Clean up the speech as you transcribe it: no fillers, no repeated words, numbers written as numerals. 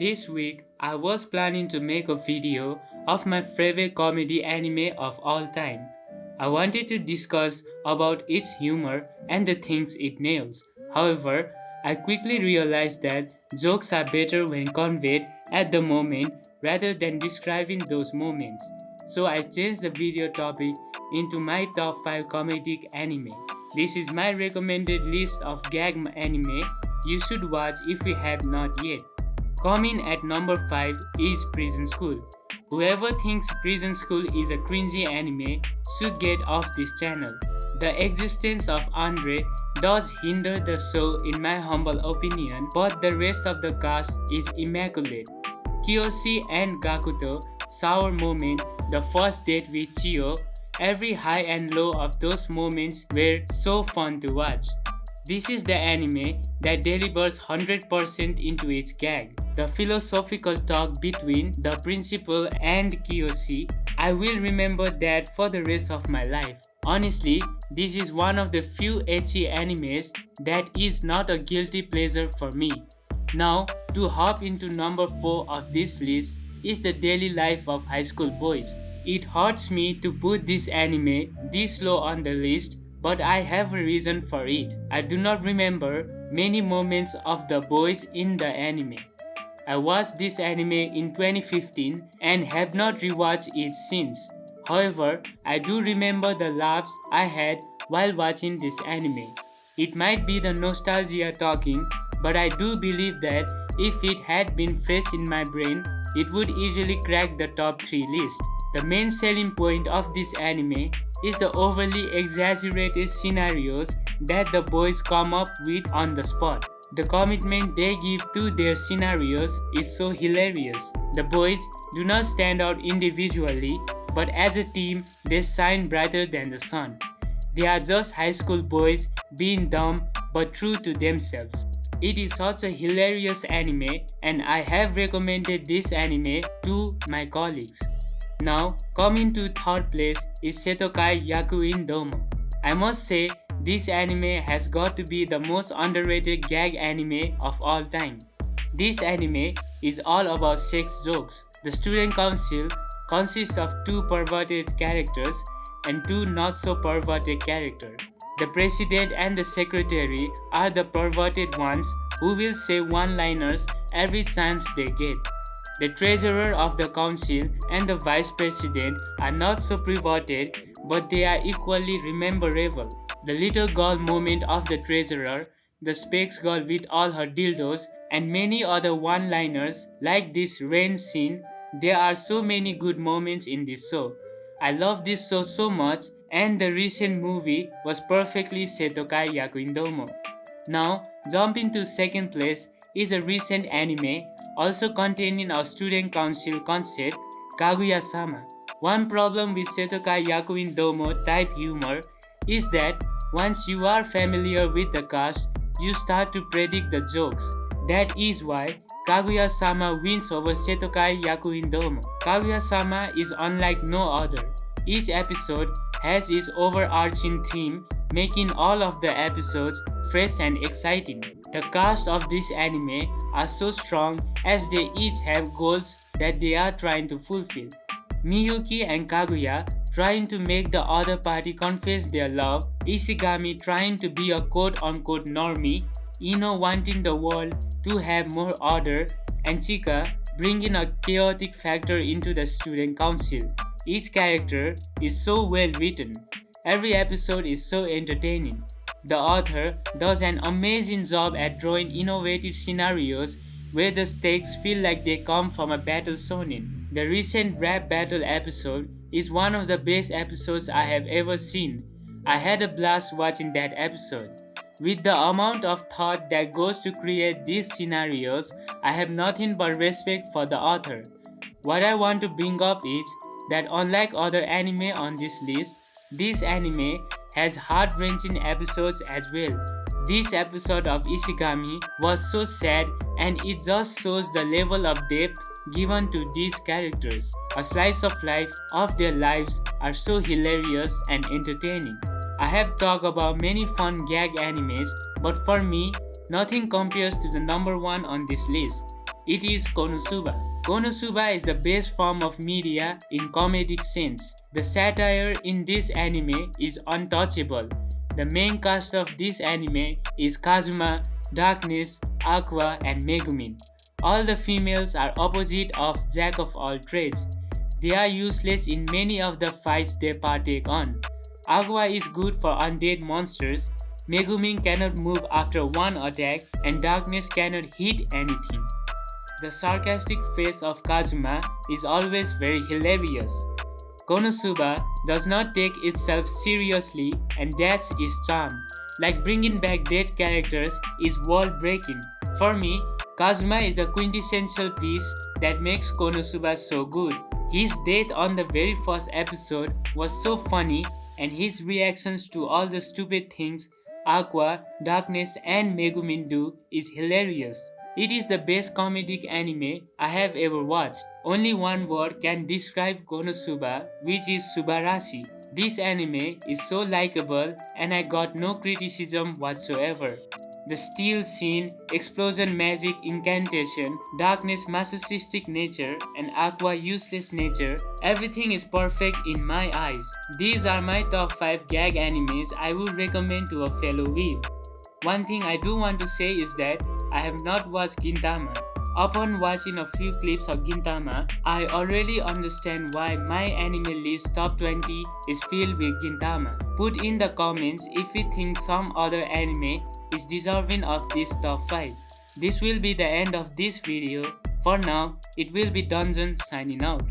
This week, I was planning to make a video of my favorite comedy anime of all time. I wanted to discuss about its humor and the things it nails. However, I quickly realized that jokes are better when conveyed at the moment rather than describing those moments. So I changed the video topic into my top 5 comedic anime. This is my recommended list of GaG anime you should watch if you have not yet. Coming at number 5 is Prison School. Whoever thinks Prison School is a cringy anime should get off this channel. The existence of Andre does hinder the show in my humble opinion, but the rest of the cast is immaculate. Kiyoshi and Gakuto, sour moment, the first date with Chio, every high and low of those moments were so fun to watch. This is the anime that delivers 100% into its gag. The philosophical talk between the principal and Kiyoshi, I will remember that for the rest of my life. Honestly, this is one of the few ecchi animes that is not a guilty pleasure for me. Now, to hop into number 4 of this list is the daily life of high school boys. It hurts me to put this anime this low on the list, but I have a reason for it. I do not remember many moments of the boys in the anime. I watched this anime in 2015 and have not rewatched it since. However, I do remember the laughs I had while watching this anime. It might be the nostalgia talking, but I do believe that if it had been fresh in my brain, it would easily crack the top 3 list. The main selling point of this anime is the overly exaggerated scenarios that the boys come up with on the spot. The commitment they give to their scenarios is so hilarious. The boys do not stand out individually, but as a team, they shine brighter than the sun. They are just high school boys being dumb but true to themselves. It is such a hilarious anime, and I have recommended this anime to my colleagues. Now, coming to third place is Setokai Yakuin Domo. I must say, this anime has got to be the most underrated gag anime of all time. This anime is all about sex jokes. The student council consists of 2 perverted characters and 2 not so perverted characters. The president and the secretary are the perverted ones who will say one-liners every chance they get. The treasurer of the council and the vice president are not so perverted, but they are equally rememberable. The little girl moment of the treasurer, the specs girl with all her dildos, and many other one-liners like this rain scene. There are so many good moments in this show. I love this show so much, and the recent movie was perfectly Setokai Yakuin Domo. Now, jumping to second place is a recent anime also containing a student council concept, Kaguya-sama. One problem with Setokai Yakuin Domo type humor is that once you are familiar with the cast, you start to predict the jokes. That is why Kaguya-sama wins over Setokai Yakuin Domo. Kaguya-sama is unlike no other. Each episode has its overarching theme, making all of the episodes fresh and exciting. The cast of this anime are so strong as they each have goals that they are trying to fulfill. Miyuki and Kaguya trying to make the other party confess their love, Ishigami trying to be a quote-unquote normie, Ino wanting the world to have more order, and Chika bringing a chaotic factor into the student council. Each character is so well written. Every episode is so entertaining. The author does an amazing job at drawing innovative scenarios where the stakes feel like they come from a battle shonen. The recent rap battle episode is one of the best episodes I have ever seen. I had a blast watching that episode. With the amount of thought that goes to create these scenarios, I have nothing but respect for the author. What I want to bring up is that unlike other anime on this list, this anime has heart-wrenching episodes as well. This episode of Ishigami was so sad, and it just shows the level of depth given to these characters. A slice of life of their lives are so hilarious and entertaining. I have talked about many fun gag animes, but for me, nothing compares to the number 1 on this list. It is Konosuba. Konosuba is the best form of media in comedic sense. The satire in this anime is untouchable. The main cast of this anime is Kazuma, Darkness, Aqua, and Megumin. All the females are opposite of Jack of all trades. They are useless in many of the fights they partake on. Aqua is good for undead monsters, Megumin cannot move after one attack, and Darkness cannot hit anything. The sarcastic face of Kazuma is always very hilarious. Konosuba does not take itself seriously, and that's its charm. Like bringing back dead characters is world breaking. For me, Kazuma is a quintessential piece that makes Konosuba so good. His death on the very first episode was so funny, and his reactions to all the stupid things Aqua, Darkness, and Megumin do is hilarious. It is the best comedic anime I have ever watched. Only one word can describe Konosuba, which is Subarashi. This anime is so likable and I got no criticism whatsoever. The steel scene, explosion magic incantation, Darkness masochistic nature, and Aqua useless nature, everything is perfect in my eyes. These are my top 5 gag animes I would recommend to a fellow weeb. One thing I do want to say is that I have not watched Gintama. Upon watching a few clips of Gintama, I already understand why my anime list top 20 is filled with Gintama. Put in the comments if you think some other anime is deserving of this top 5. This will be the end of this video. For now, it will be Dungeon signing out.